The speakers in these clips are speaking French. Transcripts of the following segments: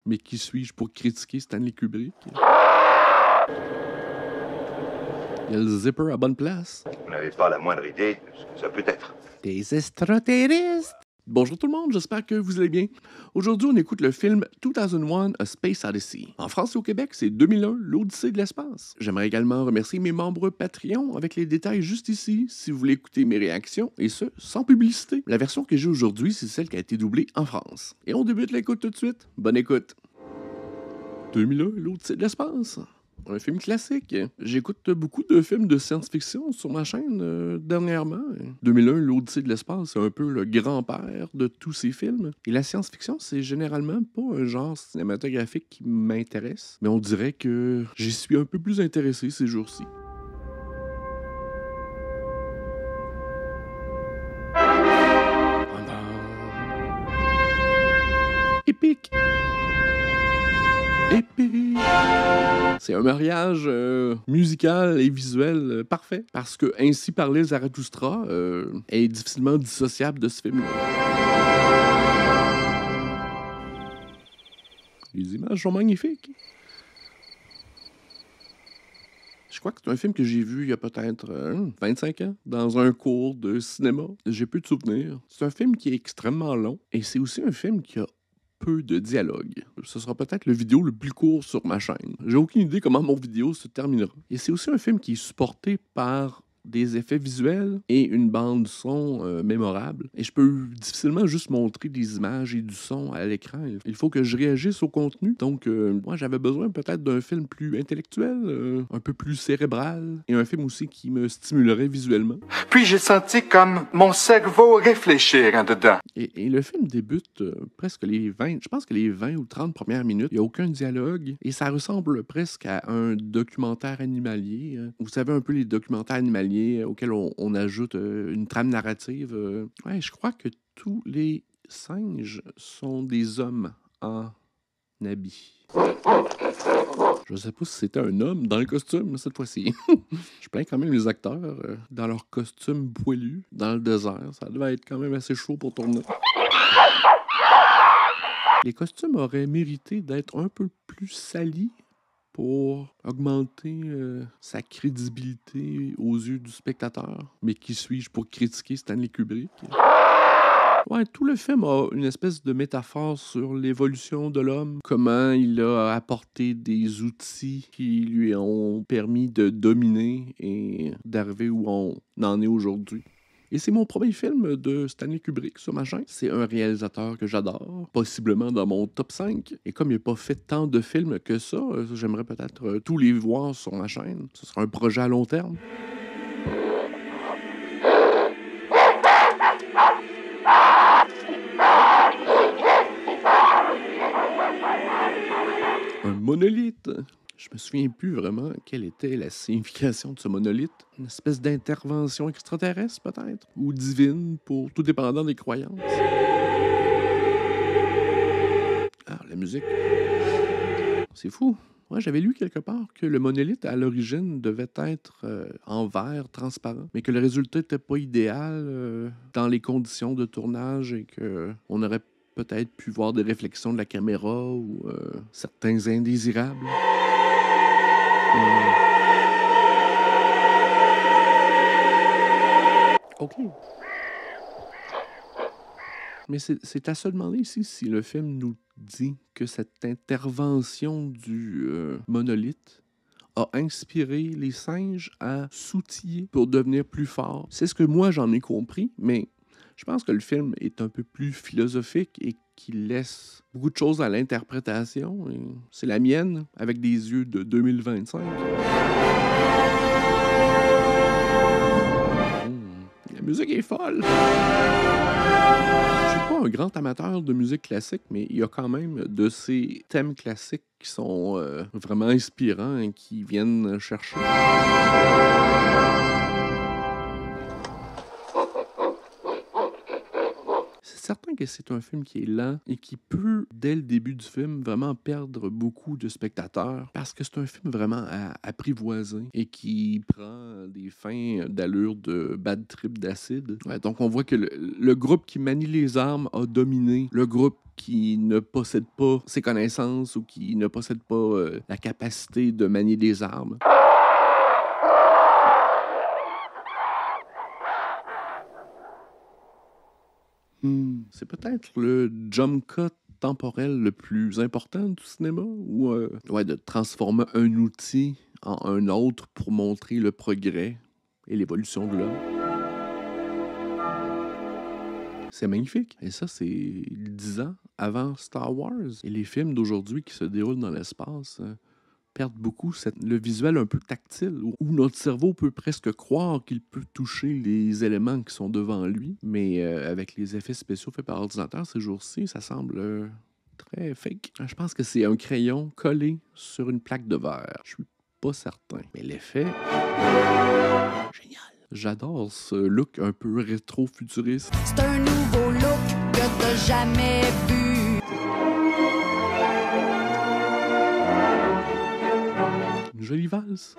Mais qui suis-je pour critiquer Stanley Kubrick? Il y a le zipper à bonne place. Vous n'avez pas la moindre idée de ce que ça peut être. Des extraterrestres! Bonjour tout le monde, j'espère que vous allez bien. Aujourd'hui, on écoute le film 2001 A Space Odyssey. En France et au Québec, c'est 2001, l'Odyssée de l'espace. J'aimerais également remercier mes membres Patreon avec les détails juste ici, si vous voulez écouter mes réactions, et ce, sans publicité. La version que j'ai aujourd'hui, c'est celle qui a été doublée en France. Et on débute l'écoute tout de suite. Bonne écoute. 2001, l'Odyssée de l'espace. Un film classique. J'écoute beaucoup de films de science-fiction sur ma chaîne dernièrement. 2001, l'Odyssée de l'espace, c'est un peu le grand-père de tous ces films. Et la science-fiction, c'est généralement pas un genre cinématographique qui m'intéresse, mais on dirait que j'y suis un peu plus intéressé ces jours-ci. Épique! Épique! C'est un mariage musical et visuel parfait, parce que Ainsi parlait Zarathustra est difficilement dissociable de ce film-là. Les images sont magnifiques. Je crois que c'est un film que j'ai vu il y a peut-être 25 ans, dans un cours de cinéma. J'ai peu de souvenirs. C'est un film qui est extrêmement long, et c'est aussi un film qui a peu de dialogue. Ce sera peut-être le vidéo le plus court sur ma chaîne. J'ai aucune idée comment mon vidéo se terminera. Et c'est aussi un film qui est supporté par des effets visuels et une bande son mémorable. Et je peux difficilement juste montrer des images et du son à l'écran. Il faut que je réagisse au contenu. Donc, moi, j'avais besoin peut-être d'un film plus intellectuel, un peu plus cérébral, et un film aussi qui me stimulerait visuellement. Puis j'ai senti comme mon cerveau réfléchir en dedans. Et le film débute presque les 20, je pense que les 20 ou 30 premières minutes, il n'y a aucun dialogue, et ça ressemble presque à un documentaire animalier. Vous savez un peu les documentaires animaliers auxquels on ajoute une trame narrative. Ouais, je crois que tous les singes sont des hommes en habit. Je sais pas si c'était un homme dans le costume cette fois-ci. Je plains quand même les acteurs dans leur costume poilu dans le désert. Ça devait être quand même assez chaud pour tourner. Les costumes auraient mérité d'être un peu plus salis pour augmenter sa crédibilité aux yeux du spectateur. Mais qui suis-je pour critiquer Stanley Kubrick? Ouais, tout le film a une espèce de métaphore sur l'évolution de l'homme, comment il a apporté des outils qui lui ont permis de dominer et d'arriver où on en est aujourd'hui. Et c'est mon premier film de Stanley Kubrick sur ma chaîne. C'est un réalisateur que j'adore, possiblement dans mon top 5. Et comme il n'a pas fait tant de films que ça, j'aimerais peut-être tous les voir sur ma chaîne. Ce sera un projet à long terme. Un monolithe. Je me souviens plus vraiment quelle était la signification de ce monolithe. Une espèce d'intervention extraterrestre, peut-être? Ou divine, pour tout dépendant des croyances. Ah, la musique. C'est fou. Ouais, j'avais lu quelque part que le monolithe, à l'origine, devait être en verre transparent, mais que le résultat n'était pas idéal dans les conditions de tournage et qu'on aurait peut-être pu voir des réflexions de la caméra ou certains indésirables. OK. Mais c'est à se demander ici si le film nous dit que cette intervention du monolithe a inspiré les singes à s'outiller pour devenir plus forts. C'est ce que moi j'en ai compris, mais je pense que le film est un peu plus philosophique et qu'il laisse beaucoup de choses à l'interprétation. C'est la mienne, avec des yeux de 2025. La musique est folle! Je suis pas un grand amateur de musique classique, mais il y a quand même de ces thèmes classiques qui sont vraiment inspirants et qui viennent chercher. C'est certain certain que c'est un film qui est lent et qui peut, dès le début du film, vraiment perdre beaucoup de spectateurs parce que c'est un film vraiment à apprivoiser et qui prend des fins d'allure de bad trip d'acide. Ouais, donc, on voit que le groupe qui manie les armes a dominé le groupe qui ne possède pas ses connaissances ou qui ne possède pas la capacité de manier des armes. C'est peut-être le jump cut temporel le plus important du cinéma ou de transformer un outil en un autre pour montrer le progrès et l'évolution de l'homme. C'est magnifique. Et ça, c'est 10 ans avant Star Wars. Et les films d'aujourd'hui qui se déroulent dans l'espace perdent beaucoup le visuel un peu tactile, où notre cerveau peut presque croire qu'il peut toucher les éléments qui sont devant lui, mais avec les effets spéciaux faits par ordinateur ces jours-ci, ça semble très fake. Je pense que c'est un crayon collé sur une plaque de verre. Je suis pas certain. Mais l'effet... génial! J'adore ce look un peu rétro-futuriste. C'est un nouveau look que t'as jamais vu. Une jolie valse.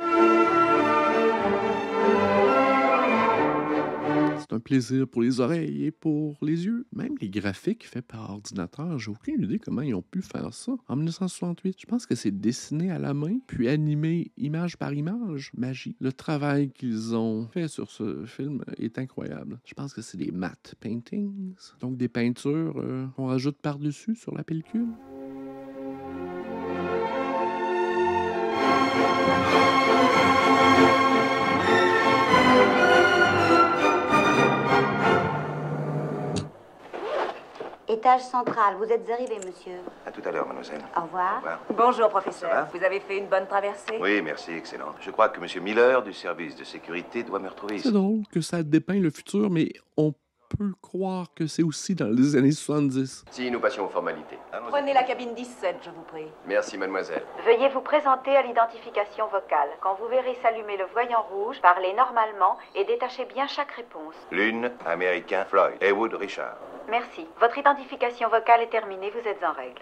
C'est un plaisir pour les oreilles et pour les yeux. Même les graphiques faits par ordinateur, j'ai aucune idée comment ils ont pu faire ça. En 1968, je pense que c'est dessiné à la main, puis animé image par image. Magie. Le travail qu'ils ont fait sur ce film est incroyable. Je pense que c'est des matte paintings, donc des peintures qu'on rajoute par-dessus sur la pellicule. Étage central, vous êtes arrivé, monsieur. À tout à l'heure, mademoiselle. Au revoir. Au revoir. Bonjour, professeur. Ça va? Vous avez fait une bonne traversée? Oui, merci, excellent. Je crois que monsieur Miller, du service de sécurité, doit me retrouver ici. C'est drôle que ça dépeint le futur, mais on peut croire que c'est aussi dans les années 70. Si nous passions aux formalités. Allons-y. Prenez la cabine 17, je vous prie. Merci, mademoiselle. Veuillez vous présenter à l'identification vocale. Quand vous verrez s'allumer le voyant rouge, parlez normalement et détachez bien chaque réponse. Lune, américain, Floyd, Heywood, Richard. Merci. Votre identification vocale est terminée, vous êtes en règle.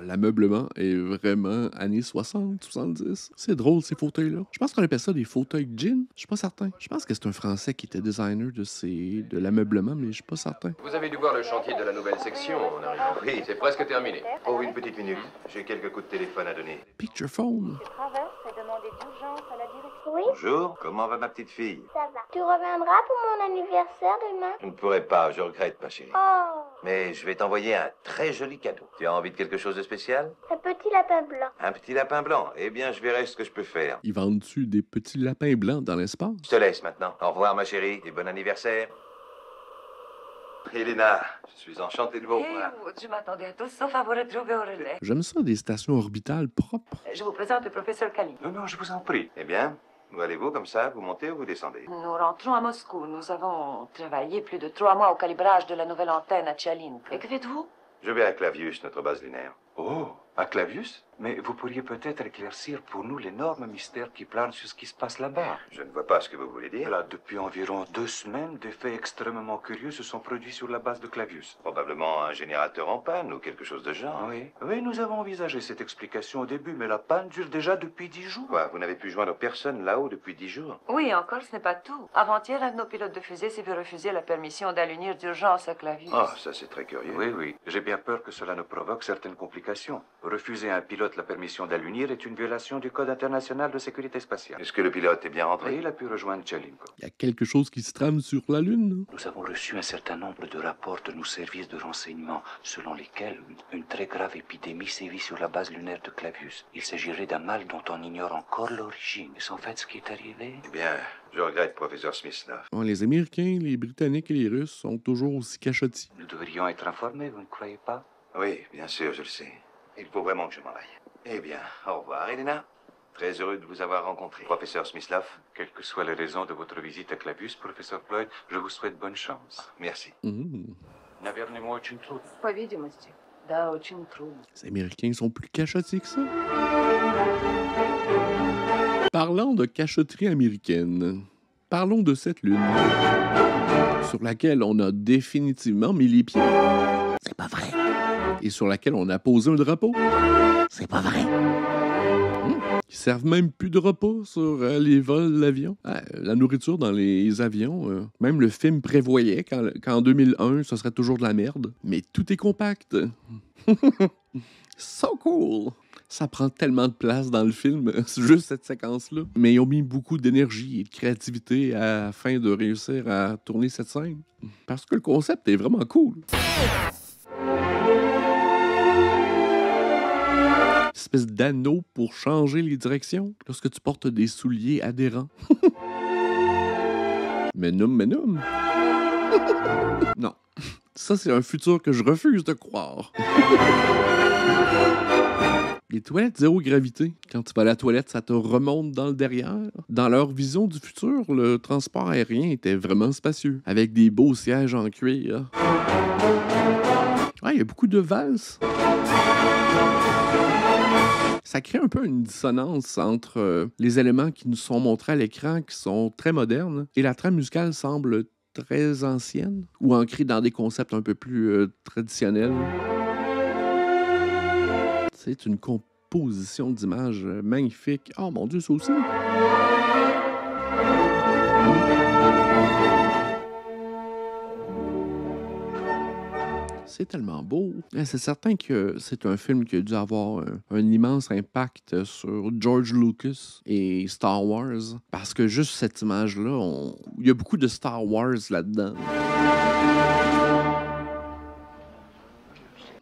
L'ameublement est vraiment années 60, 70. C'est drôle, ces fauteuils-là. Je pense qu'on appelle ça des fauteuils jean. Je suis pas certain. Je pense que c'est un Français qui était designer de l'ameublement, mais je suis pas certain. Vous avez dû voir le chantier de la nouvelle section en arrivant. Oui. C'est presque terminé. Oh, une petite minute. J'ai quelques coups de téléphone à donner. Picture phone. Je traverse et demandez d'urgence à la direction. Oui, Bonjour, comment va ma petite fille? ça va. Tu reviendras pour mon anniversaire demain? Je ne pourrai pas, je regrette, ma chérie. Oh, Mais je vais t'envoyer un très joli cadeau. Tu as envie de quelque chose de spécial? un petit lapin blanc. Un petit lapin blanc. Eh bien, je verrai ce que je peux faire. Ils vendent-tu des petits lapins blancs dans l'espace? Je te laisse maintenant. Au revoir, ma chérie, et bon anniversaire. Elena, je suis enchanté de vous revoir. Je m'attendais à tout sauf à vous retrouver au relais. J'aime ça, des stations orbitales propres. Je vous présente le professeur Kali. Non, non, je vous en prie. Eh bien, où allez-vous comme ça? Vous montez ou vous descendez? Nous rentrons à Moscou. Nous avons travaillé plus de 3 mois au calibrage de la nouvelle antenne à Tchalin. Et que faites-vous? Je vais à Clavius, notre base lunaire. Oh, à Clavius? Mais vous pourriez peut-être éclaircir pour nous l'énorme mystère qui plane sur ce qui se passe là-bas. Je ne vois pas ce que vous voulez dire. Là, depuis environ 2 semaines, des faits extrêmement curieux se sont produits sur la base de Clavius. Probablement un générateur en panne ou quelque chose de genre. Oui. Oui, nous avons envisagé cette explication au début, mais la panne dure déjà depuis 10 jours. Quoi, vous n'avez pu joindre personne là-haut depuis 10 jours? Oui, encore, ce n'est pas tout. Avant-hier, un de nos pilotes de fusée s'est vu refuser la permission d'allunir d'urgence à Clavius. Oh, ça c'est très curieux. Oui, oui. J'ai bien peur que cela nous provoque certaines complications. Refuser à un pilote la permission d'allunir est une violation du Code international de sécurité spatiale. Est-ce que le pilote est bien Et rentré? il a pu rejoindre Tchelinko. Il y a quelque chose qui se trame sur la Lune. Nous avons reçu un certain nombre de rapports de nos services de renseignement selon lesquels une très grave épidémie sévit sur la base lunaire de Clavius. Il s'agirait d'un mal dont on ignore encore l'origine. Est-ce en fait ce qui est arrivé? Eh bien, je regrette, professeur Smith, là. Bon, les Américains, les Britanniques et les Russes sont toujours aussi cachotis. Nous devrions être informés, vous ne croyez pas? Oui, bien sûr, je le sais. Il faut vraiment que je m'en aille. Eh bien, au revoir, Elena. Très heureux de vous avoir rencontré. Professeur Smyslov. Quelles que soient les raisons de votre visite à Clavius, professeur Floyd, je vous souhaite bonne chance. Merci. Наверное, ему очень трудно. По видимости. Да, очень трудно. Les Américains sont plus cachotis que ça. Parlant de cachotterie américaine, parlons de cette lune. sur laquelle on a définitivement mis les pieds. C'est pas vrai. Et sur laquelle on a posé un drapeau. C'est pas vrai. Ils servent même plus de repas sur les vols d'avion. La nourriture dans les avions, même le film prévoyait qu'en 2001, ce serait toujours de la merde. Mais tout est compact. So cool! Ça prend tellement de place dans le film, juste cette séquence-là. Mais ils ont mis beaucoup d'énergie et de créativité afin de réussir à tourner cette scène. Parce que le concept est vraiment cool. Espèce d'anneau pour changer les directions lorsque tu portes des souliers adhérents. Mais non. Non. Ça, c'est un futur que je refuse de croire. Les toilettes zéro gravité. Quand tu vas à la toilette, ça te remonte dans le derrière. Dans leur vision du futur, le transport aérien était vraiment spacieux, avec des beaux sièges en cuir. Il y a beaucoup de valses. Ça crée un peu une dissonance entre les éléments qui nous sont montrés à l'écran, qui sont très modernes, et la trame musicale semble très ancienne, ou ancrée dans des concepts un peu plus traditionnels. C'est une composition d'images magnifique. Oh mon Dieu, ça aussi! C'est tellement beau. C'est certain que c'est un film qui a dû avoir un immense impact sur George Lucas et Star Wars. Parce que juste cette image-là, il y a beaucoup de Star Wars là-dedans.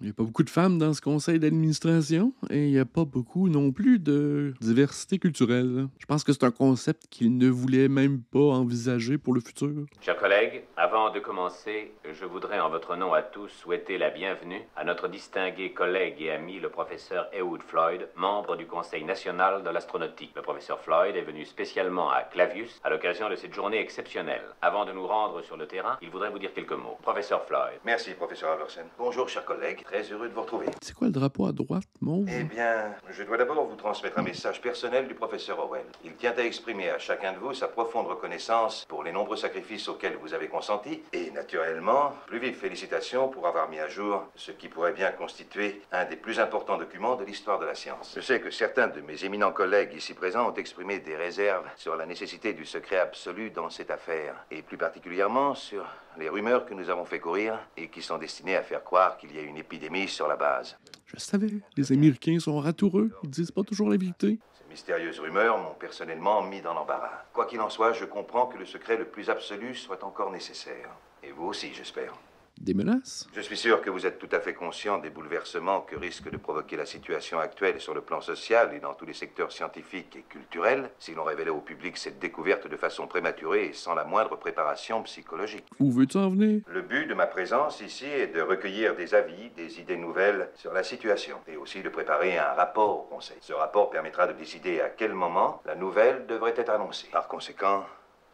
Il n'y a pas beaucoup de femmes dans ce conseil d'administration et il n'y a pas beaucoup non plus de diversité culturelle. Je pense que c'est un concept qu'il ne voulait même pas envisager pour le futur. Chers collègues, avant de commencer, je voudrais en votre nom à tous souhaiter la bienvenue à notre distingué collègue et ami, le professeur Heywood Floyd, membre du Conseil national de l'astronautique. Le professeur Floyd est venu spécialement à Clavius à l'occasion de cette journée exceptionnelle. Avant de nous rendre sur le terrain, il voudrait vous dire quelques mots. Professeur Floyd. Merci, professeur Alderson. Bonjour, chers collègues. Très heureux de vous retrouver. C'est quoi le drapeau à droite, mon? Eh bien, je dois d'abord vous transmettre un message personnel du professeur Owen. Il tient à exprimer à chacun de vous sa profonde reconnaissance pour les nombreux sacrifices auxquels vous avez consenti et, naturellement, plus vives félicitations pour avoir mis à jour ce qui pourrait bien constituer un des plus importants documents de l'histoire de la science. Je sais que certains de mes éminents collègues ici présents ont exprimé des réserves sur la nécessité du secret absolu dans cette affaire, et plus particulièrement sur les rumeurs que nous avons fait courir et qui sont destinées à faire croire qu'il y a une épidémie sur la base. Je savais, les Américains sont ratoureux, ils disent pas toujours la vérité. Ces mystérieuses rumeurs m'ont personnellement mis dans l'embarras. Quoi qu'il en soit, je comprends que le secret le plus absolu soit encore nécessaire. Et vous aussi, j'espère. Des menaces? Je suis sûr que vous êtes tout à fait conscient des bouleversements que risque de provoquer la situation actuelle sur le plan social et dans tous les secteurs scientifiques et culturels si l'on révélait au public cette découverte de façon prématurée et sans la moindre préparation psychologique. Où veux-tu en venir? Le but de ma présence ici est de recueillir des avis, des idées nouvelles sur la situation et aussi de préparer un rapport au Conseil. Ce rapport permettra de décider à quel moment la nouvelle devrait être annoncée. Par conséquent,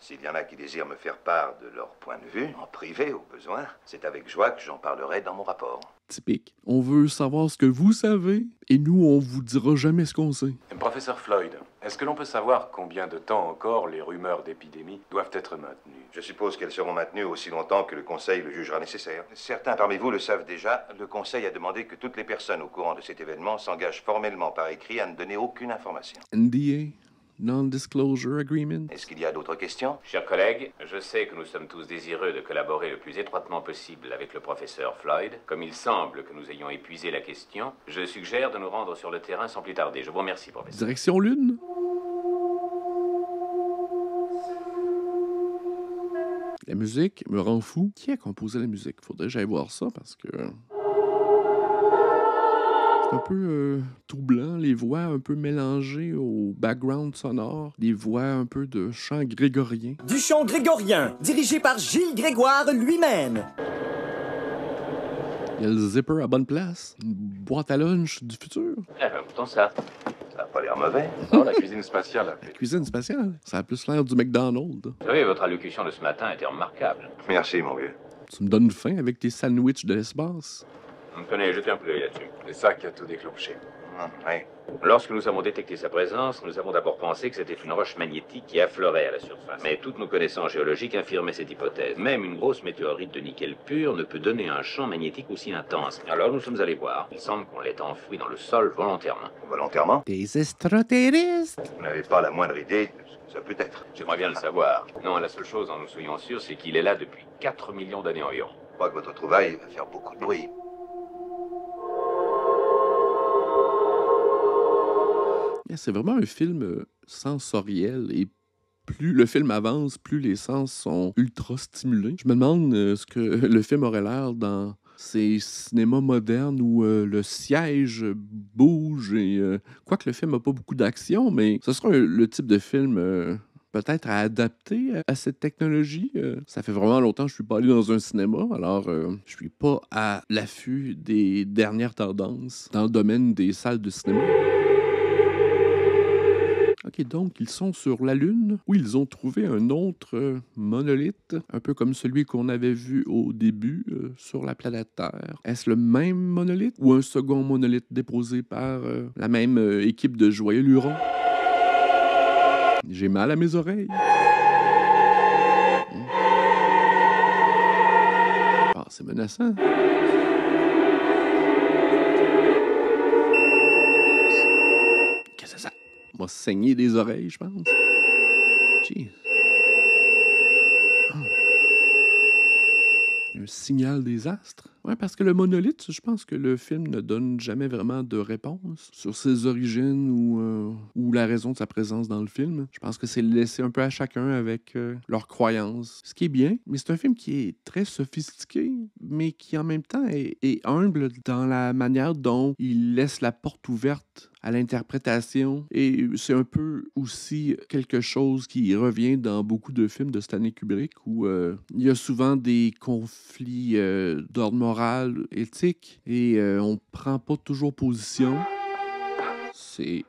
s'il y en a qui désirent me faire part de leur point de vue, en privé au besoin, c'est avec joie que j'en parlerai dans mon rapport. Typique. On veut savoir ce que vous savez, et nous, on vous dira jamais ce qu'on sait. Professeur Floyd, est-ce que l'on peut savoir combien de temps encore les rumeurs d'épidémie doivent être maintenues? Je suppose qu'elles seront maintenues aussi longtemps que le Conseil le jugera nécessaire. Certains parmi vous le savent déjà, le Conseil a demandé que toutes les personnes au courant de cet événement s'engagent formellement par écrit à ne donner aucune information. NDA? Non-Disclosure Agreement. Est-ce qu'il y a d'autres questions? Chers collègues, je sais que nous sommes tous désireux de collaborer le plus étroitement possible avec le professeur Floyd. Comme il semble que nous ayons épuisé la question, je suggère de nous rendre sur le terrain sans plus tarder. Je vous remercie, professeur. Direction Lune? La musique me rend fou. Qui a composé la musique? Faudrait que j'aille voir ça parce que... C'est un peu troublant, les voix un peu mélangées au background sonore, des voix un peu de chant grégorien. Du chant grégorien, dirigé par Gilles Grégoire lui-même. Il y a le zipper à bonne place, une boîte à lunch du futur. Pourtant ça n'a pas l'air mauvais. Non, la cuisine spatiale. La cuisine spatiale, ça a plus l'air du McDonald's. Vous savez, votre allocution de ce matin était remarquable. Merci, mon vieux. Tu me donnes faim avec tes sandwichs de l'espace. Tenez, jetez un coup d'œil là-dessus. C'est ça qui a tout déclenché. Oui. Lorsque nous avons détecté sa présence, nous avons d'abord pensé que c'était une roche magnétique qui affleurait à la surface. Mais toutes nos connaissances géologiques infirmaient cette hypothèse. Même une grosse météorite de nickel pur ne peut donner un champ magnétique aussi intense. Alors nous sommes allés voir. Il semble qu'on l'ait enfoui dans le sol volontairement. Volontairement? Des extraterrestres! Vous n'avez pas la moindre idée de ce que ça peut être. J'aimerais bien le savoir. Non, la seule chose dont nous soyons sûrs, c'est qu'il est là depuis 4 millions d'années environ. Je crois que votre trouvaille va faire beaucoup de bruit. C'est vraiment un film sensoriel et plus le film avance, plus les sens sont ultra stimulés. Je me demande ce que le film aurait l'air dans ces cinémas modernes où le siège bouge et quoique le film n'a pas beaucoup d'action, mais ce sera le type de film peut-être à adapter à cette technologie. Ça fait vraiment longtemps que je ne suis pas allé dans un cinéma, alors je ne suis pas à l'affût des dernières tendances dans le domaine des salles de cinéma. OK, donc ils sont sur la Lune où ils ont trouvé un autre monolithe, un peu comme celui qu'on avait vu au début sur la planète Terre. Est-ce le même monolithe ou un second monolithe déposé par la même équipe de joyeux lurons? J'ai mal à mes oreilles. Ah, c'est menaçant. Qu'est-ce que c'est ça? On va saigner des oreilles, je pense. Jeez. Oh. Un signal des astres. Ouais, parce que le monolithe, je pense que le film ne donne jamais vraiment de réponse sur ses origines ou la raison de sa présence dans le film. Je pense que c'est laissé un peu à chacun avec leurs croyances. Ce qui est bien, mais c'est un film qui est très sophistiqué, mais qui en même temps est humble dans la manière dont il laisse la porte ouverte à l'interprétation. Et c'est un peu aussi quelque chose qui revient dans beaucoup de films de Stanley Kubrick où il y a souvent des conflits d'ordre moral, éthique, et on prend pas toujours position. C'est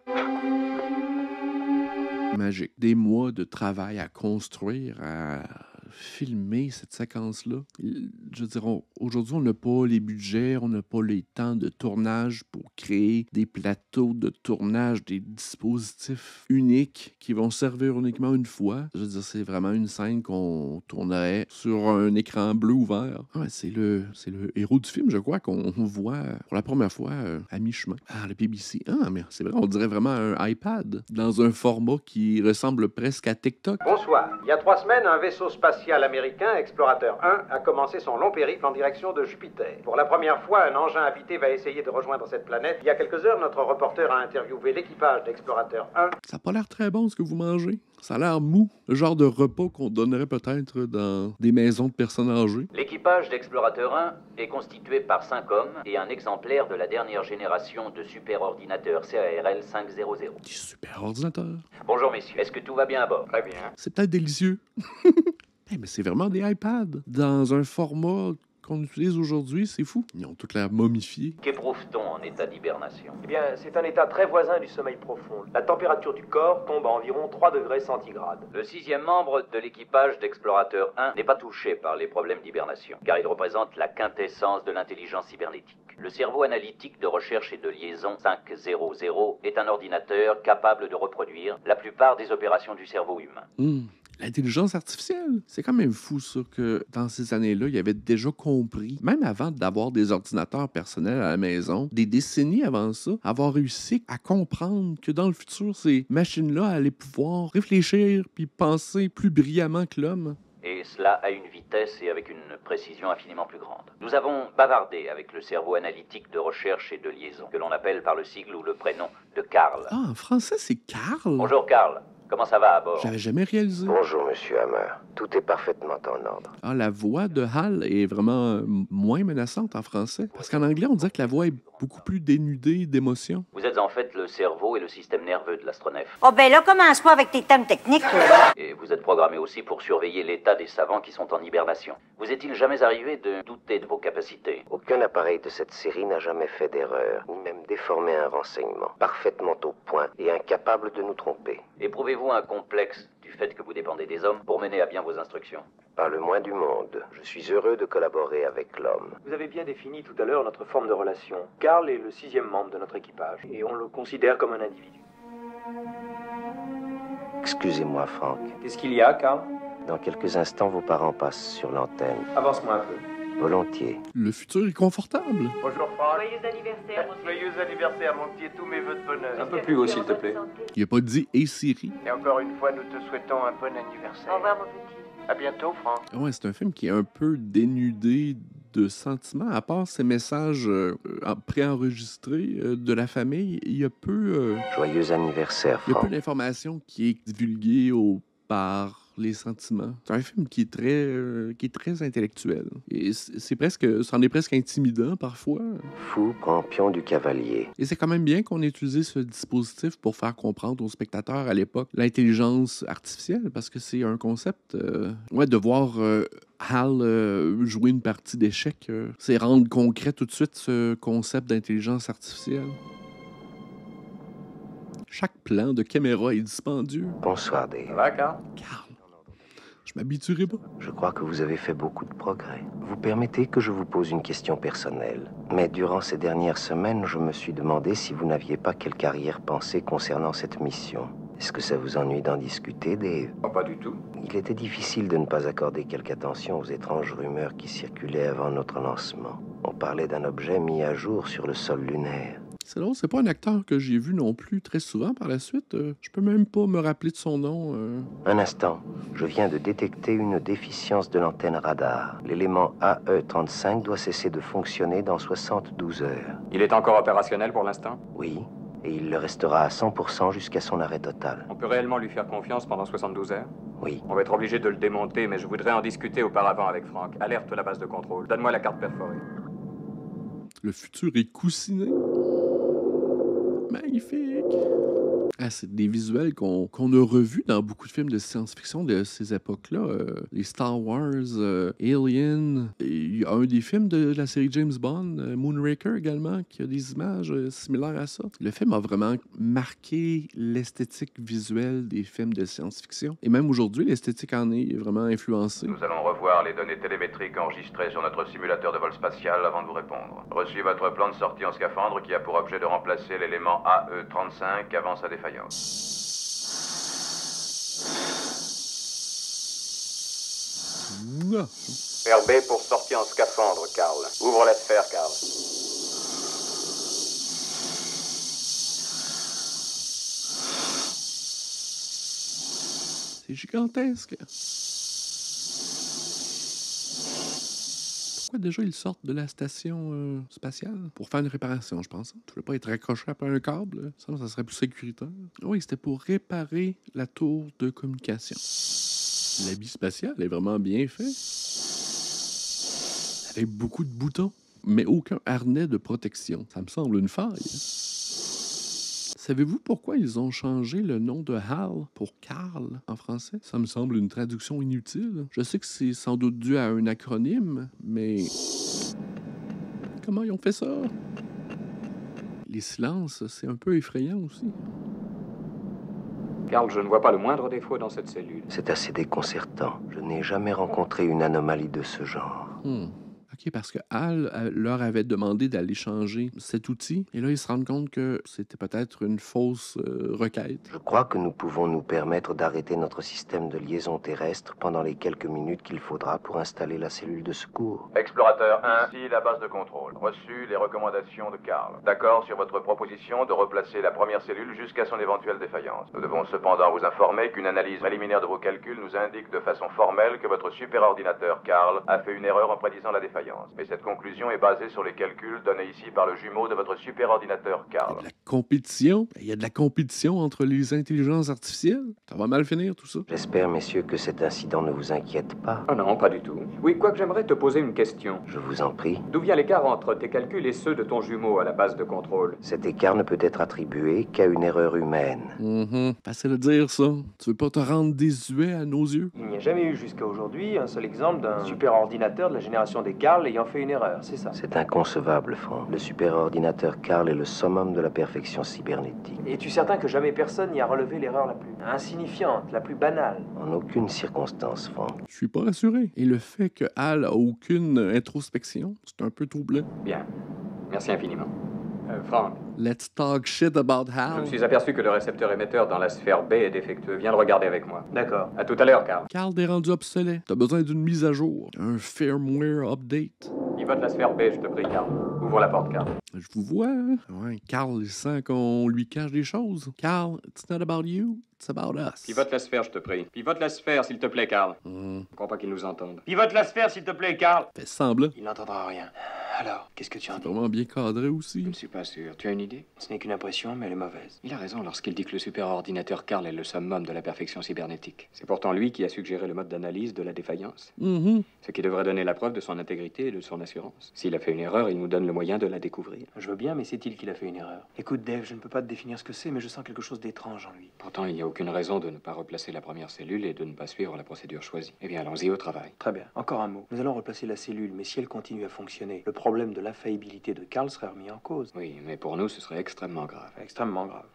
magique. Des mois de travail à construire, à filmer cette séquence-là. Je veux dire, aujourd'hui, on n'a pas les budgets, on n'a pas les temps de tournage pour créer des plateaux de tournage, des dispositifs uniques qui vont servir uniquement une fois. Je veux dire, c'est vraiment une scène qu'on tournerait sur un écran bleu ouvert. Ouais, c'est le héros du film, je crois, qu'on voit pour la première fois à mi-chemin. Ah, le BBC. Ah, mais c'est vrai, on dirait vraiment un iPad dans un format qui ressemble presque à TikTok. Bonsoir. Il y a 3 semaines, un vaisseau spatial américain, Explorateur 1, a commencé son long périple en direction de Jupiter. Pour la première fois, un engin habité va essayer de rejoindre cette planète. Il y a quelques heures, notre reporter a interviewé l'équipage d'Explorateur 1. Ça n'a pas l'air très bon ce que vous mangez. Ça a l'air mou. Le genre de repas qu'on donnerait peut-être dans des maisons de personnes âgées. L'équipage d'Explorateur 1 est constitué par 5 hommes et un exemplaire de la dernière génération de superordinateurs CARL 500. Des superordinateurs. Bonjour messieurs, est-ce que tout va bien à bord? Très bien. C'est peut-être délicieux. Mais c'est vraiment des iPads dans un format qu'on utilise aujourd'hui, c'est fou. Ils ont toute l'air momifiés. Qu'éprouve-t-on en état d'hibernation? Eh bien, c'est un état très voisin du sommeil profond. La température du corps tombe à environ 3 degrés centigrades. Le 6e membre de l'équipage d'Explorateur 1 n'est pas touché par les problèmes d'hibernation, car il représente la quintessence de l'intelligence cybernétique. Le cerveau analytique de recherche et de liaison 500 est un ordinateur capable de reproduire la plupart des opérations du cerveau humain. L'intelligence artificielle, c'est quand même fou ça que dans ces années-là, il avait déjà compris, même avant d'avoir des ordinateurs personnels à la maison, des décennies avant ça, avoir réussi à comprendre que dans le futur, ces machines-là allaient pouvoir réfléchir puis penser plus brillamment que l'homme. Et cela à une vitesse et avec une précision infiniment plus grande. Nous avons bavardé avec le cerveau analytique de recherche et de liaison, que l'on appelle par le sigle ou le prénom de Karl. Ah, en français, c'est Karl? Bonjour Karl. Comment ça va à bord? J'avais jamais réalisé. Bonjour, monsieur Hammer. Tout est parfaitement en ordre. Ah, la voix de Hal est vraiment moins menaçante en français. Parce qu'en anglais, on dirait que la voix est beaucoup plus dénudée d'émotion. Vous êtes en fait le cerveau et le système nerveux de l'astronef. Oh ben là, commence pas avec tes termes techniques. Et vous êtes programmé aussi pour surveiller l'état des savants qui sont en hibernation. Vous est-il jamais arrivé de douter de vos capacités? Aucun appareil de cette série n'a jamais fait d'erreur, ni même déformé un renseignement. Parfaitement au point et incapable de nous tromper. Éprouvez-vous un complexe du fait que vous dépendez des hommes pour mener à bien vos instructions? Pas le moins du monde. Je suis heureux de collaborer avec l'homme. Vous avez bien défini tout à l'heure notre forme de relation. Carl est le 6e membre de notre équipage, et on le considère comme un individu. Excusez-moi, Frank. Qu'est-ce qu'il y a, Carl? Dans quelques instants, vos parents passent sur l'antenne. Avance-moi un peu. Volontiers. Le futur est confortable. Bonjour, Frank. Joyeux anniversaire, mon Joyeux anniversaire, mon petit, et tous mes vœux de bonheur. Un peu plus haut, s'il te plaît. Il a pas dit « Hey Siri Et encore une fois, nous te souhaitons un bon anniversaire. Au revoir, mon petit. À bientôt, Frank. ». Ouais, c'est un film qui est un peu dénudé de sentiments. À part ces messages préenregistrés de la famille, il y a peu... Joyeux anniversaire, il y a peu Frank. d'informations qui est divulguée par les sentiments. C'est un film qui est très intellectuel. Et c'en est presque intimidant parfois. Fou, campion du cavalier. Et c'est quand même bien qu'on ait utilisé ce dispositif pour faire comprendre aux spectateurs à l'époque l'intelligence artificielle, parce que c'est un concept... de voir Hal jouer une partie d'échecs, c'est rendre concret tout de suite ce concept d'intelligence artificielle. Chaque plan de caméra est dispendieux. Bonsoir, Dave. Ça va, Carl? Carl, je m'habituerai pas. Je crois que vous avez fait beaucoup de progrès. Vous permettez que je vous pose une question personnelle. Mais durant ces dernières semaines, je me suis demandé si vous n'aviez pas quelque arrière-pensée concernant cette mission. Est-ce que ça vous ennuie d'en discuter, Dave? Oh, pas du tout. Il était difficile de ne pas accorder quelque attention aux étranges rumeurs qui circulaient avant notre lancement. On parlait d'un objet mis à jour sur le sol lunaire. C'est drôle, c'est pas un acteur que j'ai vu non plus très souvent par la suite. Je peux même pas me rappeler de son nom. Un instant. Je viens de détecter une déficience de l'antenne radar. L'élément AE35 doit cesser de fonctionner dans 72 heures. Il est encore opérationnel pour l'instant? Oui, et il le restera à 100% jusqu'à son arrêt total. On peut réellement lui faire confiance pendant 72 heures? Oui. On va être obligé de le démonter, mais je voudrais en discuter auparavant avec Frank. Alerte la base de contrôle. Donne-moi la carte perforée. Le futur est coussiné. Magnifique! Ah, c'est des visuels qu'on a revus dans beaucoup de films de science-fiction de ces époques-là. Les Star Wars, Alien. Il y a un des films de la série James Bond, Moonraker également, qui a des images similaires à ça. Le film a vraiment marqué l'esthétique visuelle des films de science-fiction. Et même aujourd'hui, l'esthétique en est vraiment influencée. Nous allons revoir les données télémétriques enregistrées sur notre simulateur de vol spatial avant de vous répondre. Reçu votre plan de sortie en scaphandre qui a pour objet de remplacer l'élément AE35 avant sa défaillance. RB pour sortie en scaphandre, Carl. Ouvre la sphère, Carl. C'est gigantesque. Pourquoi déjà ils sortent de la station spatiale? Pour faire une réparation, je pense. Tu ne veux pas être accroché après un câble? Ça serait plus sécuritaire. Oui, c'était pour réparer la tour de communication. L'habit spatial est vraiment bien fait. Avec beaucoup de boutons, mais aucun harnais de protection. Ça me semble une faille. Savez-vous pourquoi ils ont changé le nom de Hal pour Carl en français? Ça me semble une traduction inutile. Je sais que c'est sans doute dû à un acronyme, mais... Comment ils ont fait ça? Les silences, c'est un peu effrayant aussi. Carl, je ne vois pas le moindre défaut dans cette cellule. C'est assez déconcertant. Je n'ai jamais rencontré une anomalie de ce genre. OK, parce que Hal leur avait demandé d'aller changer cet outil. Et là, ils se rendent compte que c'était peut-être une fausse requête. Je crois que nous pouvons nous permettre d'arrêter notre système de liaison terrestre pendant les quelques minutes qu'il faudra pour installer la cellule de secours. Explorateur 1, ici la base de contrôle. Reçu les recommandations de Carl. D'accord sur votre proposition de replacer la première cellule jusqu'à son éventuelle défaillance. Nous devons cependant vous informer qu'une analyse préliminaire de vos calculs nous indique de façon formelle que votre superordinateur Carl a fait une erreur en prédisant la défaillance. Mais cette conclusion est basée sur les calculs donnés ici par le jumeau de votre superordinateur Carl. Il y a de la compétition? Il y a de la compétition entre les intelligences artificielles? Ça va mal finir, tout ça? J'espère, messieurs, que cet incident ne vous inquiète pas. Oh non, pas du tout. Oui, quoique j'aimerais te poser une question. Je vous en prie. D'où vient l'écart entre tes calculs et ceux de ton jumeau à la base de contrôle? Cet écart ne peut être attribué qu'à une erreur humaine. Facile à dire, ça. Tu veux pas te rendre désuet à nos yeux? Il n'y a jamais eu jusqu'à aujourd'hui un seul exemple d'un superordinateur de la génération des Carl ayant fait une erreur, c'est ça? C'est inconcevable, Franck. Le superordinateur Carl est le summum de la perfection réflexion cybernétique. Es-tu certain que jamais personne n'y a relevé l'erreur la plus insignifiante, la plus banale? En aucune circonstance, Frank. Je suis pas rassuré. Et le fait que Hal a aucune introspection, c'est un peu troublant. Bien. Merci infiniment. Frank. Let's talk shit about Je Hal. me suis aperçu que le récepteur émetteur dans la sphère B est défectueux. Viens le regarder avec moi. D'accord. À tout à l'heure, Carl. Carl est rendu obsolète. T'as besoin d'une mise à jour. Un firmware update. Pivote la sphère B, je te prie, Carl. Ouvre la porte, Carl. Je vous vois, hein? Ouais, Carl, il sent qu'on lui cache des choses. Carl, it's not about you, it's about us. Pivote la sphère, je te prie. Pivote la sphère, s'il te plaît, Carl. Je crois pas qu'il nous entende. Pivote la sphère, s'il te plaît, Carl. Fais semblant. Il n'entendra rien. Alors, qu'est-ce que tu en dis? Vraiment bien cadré aussi. Je ne suis pas sûr. Tu as une idée? Ce n'est qu'une impression, mais elle est mauvaise. Il a raison lorsqu'il dit que le super-ordinateur Carl est le summum de la perfection cybernétique. C'est pourtant lui qui a suggéré le mode d'analyse de la défaillance. Ce qui devrait donner la preuve de son intégrité et de son assurance. S'il a fait une erreur, il nous donne le moyen de la découvrir. Je veux bien, mais c'est-il qu'il a fait une erreur? Écoute, Dave, je ne peux pas te définir ce que c'est, mais je sens quelque chose d'étrange en lui. Pourtant, il n'y a aucune raison de ne pas replacer la première cellule et de ne pas suivre la procédure choisie. Eh bien, allons-y au travail. Très bien. Encore un mot. Nous allons replacer la cellule, mais si elle continue à fonctionner, le problème de l'infaillibilité de Carl serait remis en cause. Oui, mais pour nous, ce serait extrêmement grave. Extrêmement grave.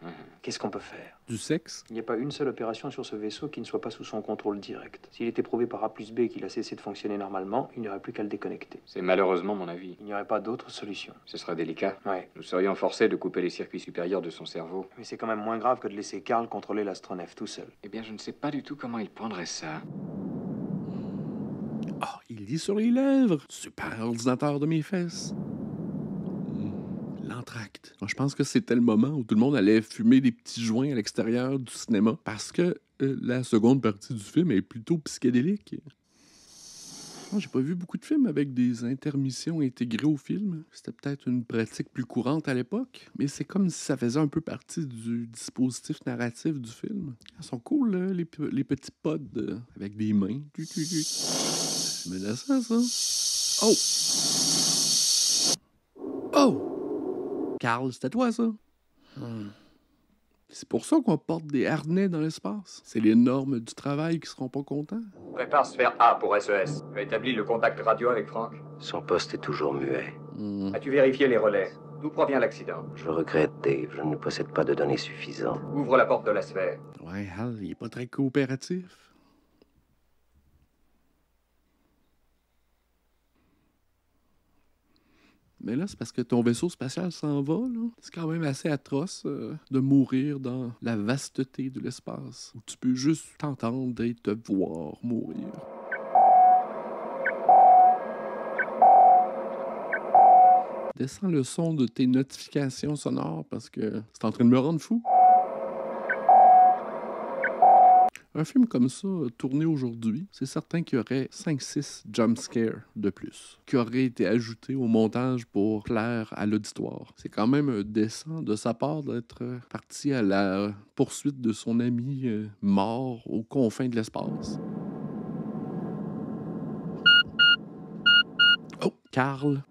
Qu'est-ce qu'on peut faire? Du sexe? Il n'y a pas une seule opération sur ce vaisseau qui ne soit pas sous son contrôle direct. S'il était prouvé par A plus B qu'il a cessé de fonctionner normalement, il n'y aurait plus qu'à le déconnecter. C'est malheureusement mon avis. Il n'y aurait pas d'autre solution. Ce serait délicat. Ouais. Nous serions forcés de couper les circuits supérieurs de son cerveau. Mais c'est quand même moins grave que de laisser Carl contrôler l'astronef tout seul. Eh bien, je ne sais pas du tout comment il prendrait ça. Ah, il lit sur les lèvres. Super ordinateur de mes fesses. L'entracte. Je pense que c'était le moment où tout le monde allait fumer des petits joints à l'extérieur du cinéma parce que la seconde partie du film est plutôt psychédélique. Moi, j'ai pas vu beaucoup de films avec des intermissions intégrées au film. C'était peut-être une pratique plus courante à l'époque, mais c'est comme si ça faisait un peu partie du dispositif narratif du film. Ils sont cool, là, les petits pods avec des mains. C'est menaçant, ça. Oh! Oh! Carl, c'était toi, ça? C'est pour ça qu'on porte des harnais dans l'espace. C'est les normes du travail qui seront pas contents. Prépare sphère A pour SES. Tu as établi le contact radio avec Frank? Son poste est toujours muet. As-tu vérifié les relais? D'où provient l'accident? Je regrette, Dave. Je ne possède pas de données suffisantes. Ouvre la porte de la sphère. Ouais, Hal, il est pas très coopératif. Mais là, c'est parce que ton vaisseau spatial s'en va, là. C'est quand même assez atroce de mourir dans la vasteté de l'espace, où tu peux juste t'entendre et te voir mourir. Descends le son de tes notifications sonores parce que c'est en train de me rendre fou. Un film comme ça, tourné aujourd'hui, c'est certain qu'il y aurait 5-6 jumpscares de plus, qui auraient été ajoutés au montage pour plaire à l'auditoire. C'est quand même décent de sa part d'être parti à la poursuite de son ami mort aux confins de l'espace. Oh, Carl.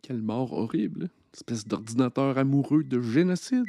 Quelle mort horrible. Espèce d'ordinateur amoureux de génocide.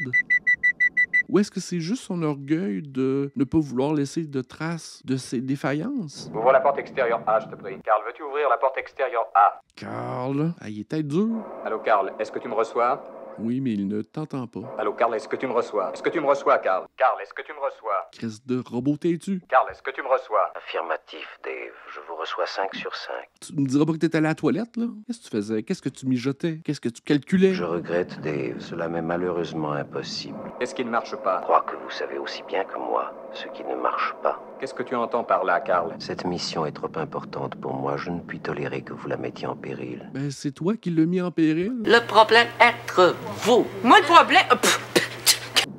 Ou est-ce que c'est juste son orgueil de ne pas vouloir laisser de traces de ses défaillances? Ouvre la porte extérieure A, je te prie. Carl, veux-tu ouvrir la porte extérieure A? Carl, il est peut-être dur. Allô, Carl, est-ce que tu me reçois? Oui, mais il ne t'entend pas. Allô, Carl, est-ce que tu me reçois? Est-ce que tu me reçois, Carl? Carl, est-ce que tu me reçois? Crise de robot têtu. Carl, est-ce que tu me reçois? Affirmatif, Dave. Je vous reçois 5 sur 5. Tu me diras pas que t'étais allé à la toilette, là? Qu'est-ce que tu faisais? Qu'est-ce que tu mijotais? Qu'est-ce que tu calculais? Je regrette, Dave. Cela m'est malheureusement impossible. Qu'est-ce qui ne marche pas? Je crois que vous savez aussi bien que moi ce qui ne marche pas. Qu'est-ce que tu entends par là, Carl? Cette mission est trop importante pour moi. Je ne puis tolérer que vous la mettiez en péril. Ben, c'est toi qui l'as mis en péril. Le problème être vous. Moi, le problème...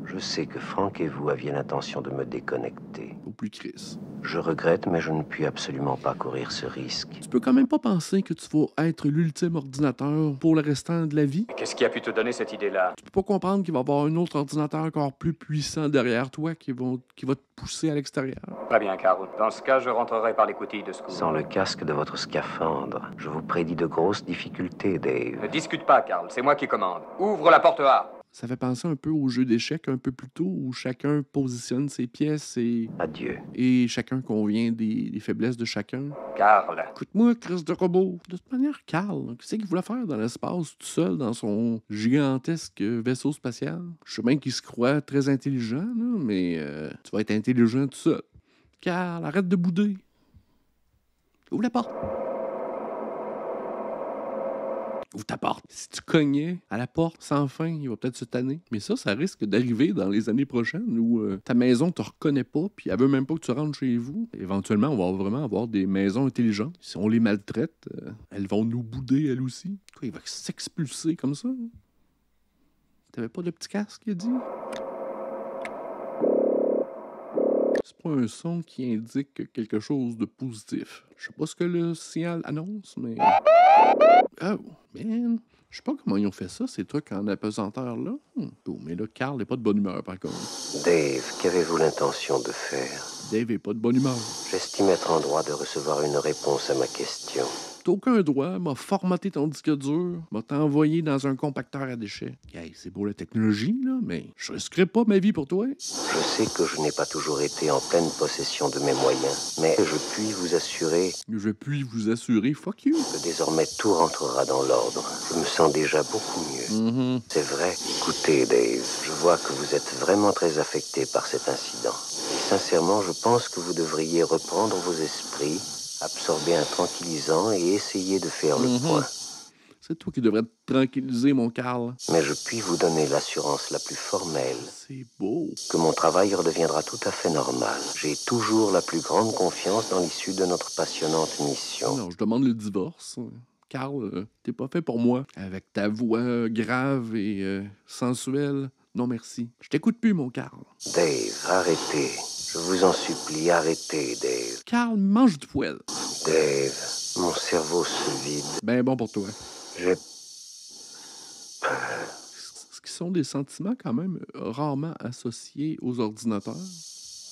Je sais que Frank et vous aviez l'intention de me déconnecter. Au plus Chris. Je regrette, mais je ne puis absolument pas courir ce risque. Tu peux quand même pas penser que tu vas être l'ultime ordinateur pour le restant de la vie? Qu'est-ce qui a pu te donner cette idée-là? Tu peux pas comprendre qu'il va y avoir un autre ordinateur encore plus puissant derrière toi qui va te pousser à l'extérieur. Très bien, Carl. Dans ce cas, je rentrerai par les coutilles de secours. Sans le casque de votre scaphandre, je vous prédis de grosses difficultés, Dave. Ne discute pas, Carl. C'est moi qui commande. Ouvre la porte A. Ça fait penser un peu au jeu d'échecs un peu plus tôt, où chacun positionne ses pièces et... Adieu. Et chacun convient des faiblesses de chacun. Carl. Écoute-moi, Chris de robot. De toute manière, Carl, qu'est-ce qu'il voulait faire dans l'espace tout seul dans son gigantesque vaisseau spatial? Je sais bien qu'il se croit très intelligent, là, mais tu vas être intelligent tout seul. Carl, arrête de bouder. Ouvre la porte. Ouvre ta porte. Si tu cognais à la porte sans fin, il va peut-être se tanner. Mais ça risque d'arriver dans les années prochaines où ta maison ne te reconnaît pas puis elle veut même pas que tu rentres chez vous. Éventuellement, on va vraiment avoir des maisons intelligentes. Si on les maltraite, elles vont nous bouder elles aussi. Quoi, il va s'expulser comme ça? T'avais pas de petit casque, il a dit? C'est pas un son qui indique quelque chose de positif. Je sais pas ce que le signal annonce, mais... Oh, man! Je sais pas comment ils ont fait ça, ces trucs en apesanteur-là. Oh, mais là, Carl n'est pas de bonne humeur, par contre. Dave, qu'avez-vous l'intention de faire? Dave est pas de bonne humeur. J'estime être en droit de recevoir une réponse à ma question. T'as aucun droit, m'a formaté ton disque dur, m'a t'envoyé dans un compacteur à déchets. Hey, c'est beau la technologie, là, mais je risquerai pas ma vie pour toi. Je sais que je n'ai pas toujours été en pleine possession de mes moyens, mais je puis vous assurer... Fuck you. Que désormais tout rentrera dans l'ordre. Je me sens déjà beaucoup mieux. C'est vrai. Écoutez, Dave, je vois que vous êtes vraiment très affecté par cet incident. Et sincèrement, je pense que vous devriez reprendre vos esprits, absorber un tranquillisant et essayer de faire le point. C'est toi qui devrais te tranquilliser, mon Carl. Mais je puis vous donner l'assurance la plus formelle. C'est beau. Que mon travail redeviendra tout à fait normal. J'ai toujours la plus grande confiance dans l'issue de notre passionnante mission. Non, je demande le divorce. Carl, t'es pas fait pour moi. Avec ta voix grave et sensuelle. Non, merci. Je t'écoute plus, mon Carl. Dave, arrêtez. Je vous en supplie, arrêtez, Dave. Carl, mange du poêle. Dave, mon cerveau se vide. Ben bon pour toi. J'ai peur. Ce qui sont des sentiments quand même rarement associés aux ordinateurs.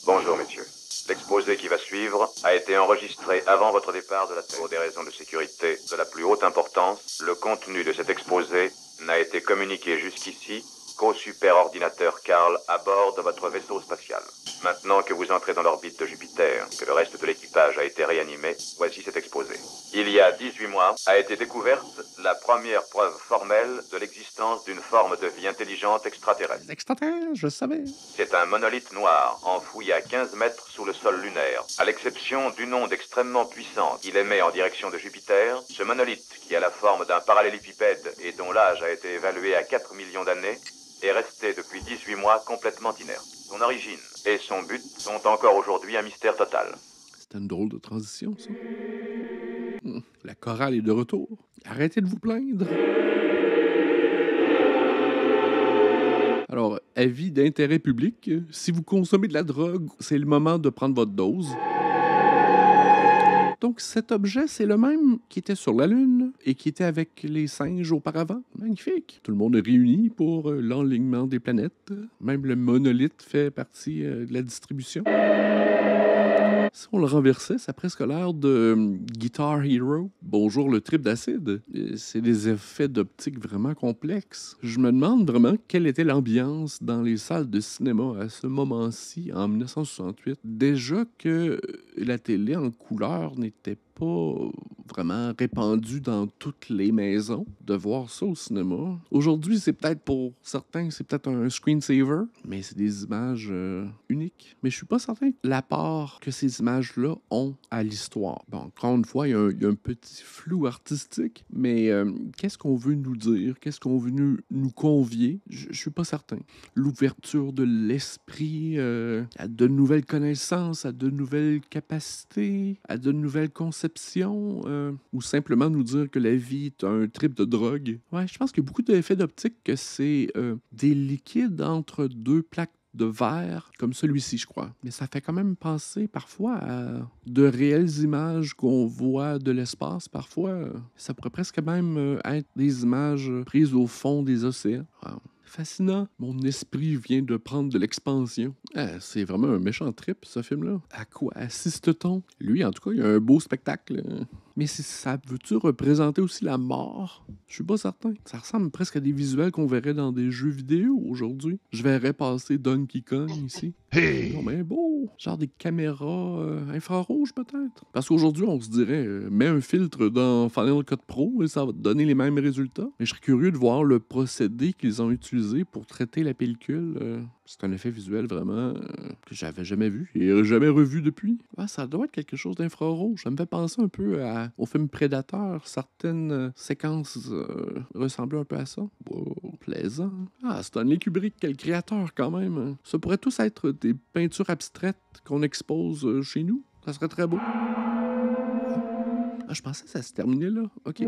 Bonjour, messieurs. L'exposé qui va suivre a été enregistré avant votre départ de la Terre. Pour des raisons de sécurité de la plus haute importance, le contenu de cet exposé n'a été communiqué jusqu'ici qu'au superordinateur Carl à bord de votre vaisseau spatial. Maintenant que vous entrez dans l'orbite de Jupiter, que le reste de l'équipage a été réanimé, voici cet exposé. Il y a 18 mois a été découverte la première preuve formelle de l'existence d'une forme de vie intelligente extraterrestre. Extraterrestre, je savais. C'est un monolithe noir, enfoui à 15 mètres sous le sol lunaire. À l'exception d'une onde extrêmement puissante qu'il émet en direction de Jupiter, ce monolithe, qui a la forme d'un parallélépipède et dont l'âge a été évalué à 4 millions d'années, est resté depuis 18 mois complètement inerte. Son origine et son but sont encore aujourd'hui un mystère total. C'était une drôle de transition, ça. La chorale est de retour. Arrêtez de vous plaindre. Alors, avis d'intérêt public, si vous consommez de la drogue, c'est le moment de prendre votre dose. Donc, cet objet, c'est le même qui était sur la Lune et qui était avec les singes auparavant. Magnifique. Tout le monde est réuni pour l'enlignement des planètes. Même le monolithe fait partie de la distribution. Si on le renversait, ça a presque l'air de Guitar Hero. Bonjour le trip d'acide. C'est des effets d'optique vraiment complexes. Je me demande vraiment quelle était l'ambiance dans les salles de cinéma à ce moment-ci, en 1968. Déjà que la télé en couleur n'était pas vraiment répandue dans toutes les maisons. De voir ça au cinéma. Aujourd'hui, c'est peut-être pour certains, c'est peut-être un screensaver, mais c'est des images uniques. Mais je suis pas certain l'apport que ces images-là ont à l'histoire. Bon, encore une fois, il y a un petit flou artistique, mais qu'est-ce qu'on veut nous dire? Qu'est-ce qu'on veut nous convier? Je suis pas certain. L'ouverture de l'esprit à de nouvelles connaissances, à de nouvelles capacités, à de nouvelles conceptions, ou simplement nous dire que la vie est un trip de drogue. Ouais, je pense qu'il y a beaucoup d'effets d'optique que c'est des liquides entre deux plaques de verre, comme celui-ci, je crois. Mais ça fait quand même penser parfois à de réelles images qu'on voit de l'espace. Parfois, ça pourrait presque même être des images prises au fond des océans. Wow. Fascinant. Mon esprit vient de prendre de l'expansion. Ah, c'est vraiment un méchant trip, ce film-là. À quoi assiste-t-on? Lui, en tout cas, il a un beau spectacle. Mais ça veut-tu représenter aussi la mort? Je suis pas certain. Ça ressemble presque à des visuels qu'on verrait dans des jeux vidéo aujourd'hui. Je verrais passer Donkey Kong ici. Hey! Non, mais beau! Genre des caméras infrarouges, peut-être. Parce qu'aujourd'hui, on se dirait, mets un filtre dans Final Cut Pro et ça va te donner les mêmes résultats. Mais je serais curieux de voir le procédé qu'ils ont utilisé pour traiter la pellicule. C'est un effet visuel vraiment que j'avais jamais vu et jamais revu depuis. Ah, ça doit être quelque chose d'infrarouge. Ça me fait penser un peu au film Predator. Certaines séquences ressemblaient un peu à ça. Wow, plaisant. Ah, Stanley Kubrick, quel créateur quand même. Ça pourrait tous être des peintures abstraites qu'on expose chez nous. Ça serait très beau. Ah, je pensais que ça se terminait là. OK.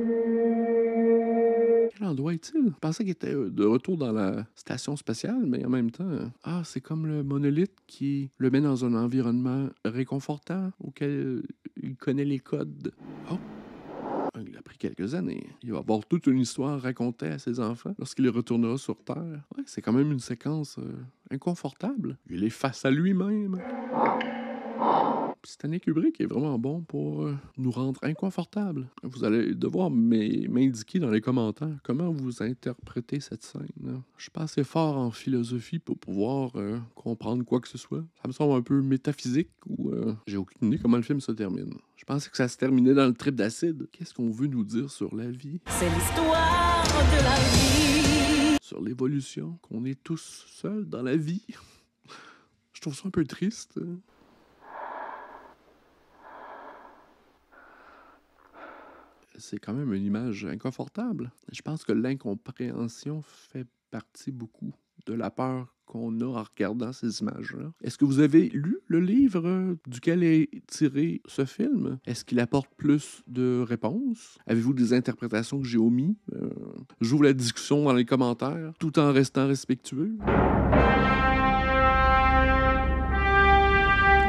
Quel endroit est-il? Je pensais qu'il était de retour dans la station spatiale, mais en même temps... Ah, c'est comme le monolithe qui le met dans un environnement réconfortant auquel il connaît les codes. Oh! Il a pris quelques années. Il va avoir toute une histoire racontée à ses enfants lorsqu'il retournera sur Terre. Ouais, c'est quand même une séquence inconfortable. Il est face à lui-même. Stanley Kubrick est vraiment bon pour nous rendre inconfortables. Vous allez devoir m'indiquer dans les commentaires comment vous interprétez cette scène. Je suis pas assez fort en philosophie pour pouvoir comprendre quoi que ce soit. Ça me semble un peu métaphysique ou j'ai aucune idée comment le film se termine. Je pensais que ça se terminait dans le trip d'acide. Qu'est-ce qu'on veut nous dire sur la vie? C'est l'histoire de la vie. Sur l'évolution, qu'on est tous seuls dans la vie. Je trouve ça un peu triste. C'est quand même une image inconfortable. Je pense que l'incompréhension fait partie beaucoup de la peur qu'on a en regardant ces images-là. Est-ce que vous avez lu le livre duquel est tiré ce film? Est-ce qu'il apporte plus de réponses? Avez-vous des interprétations que j'ai omis? J'ouvre la discussion dans les commentaires, tout en restant respectueux.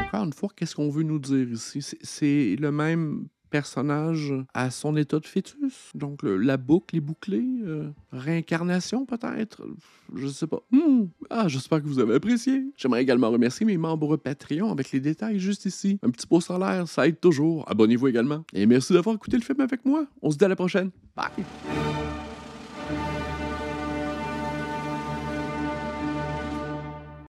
Encore une fois, qu'est-ce qu'on veut nous dire ici? C'est le même personnage à son état de fœtus. Donc, la boucle est bouclée. Réincarnation, peut-être? Je sais pas. Ah, j'espère que vous avez apprécié. J'aimerais également remercier mes membres Patreon avec les détails juste ici. Un petit pouce en l'air, ça aide toujours. Abonnez-vous également. Et merci d'avoir écouté le film avec moi. On se dit à la prochaine. Bye!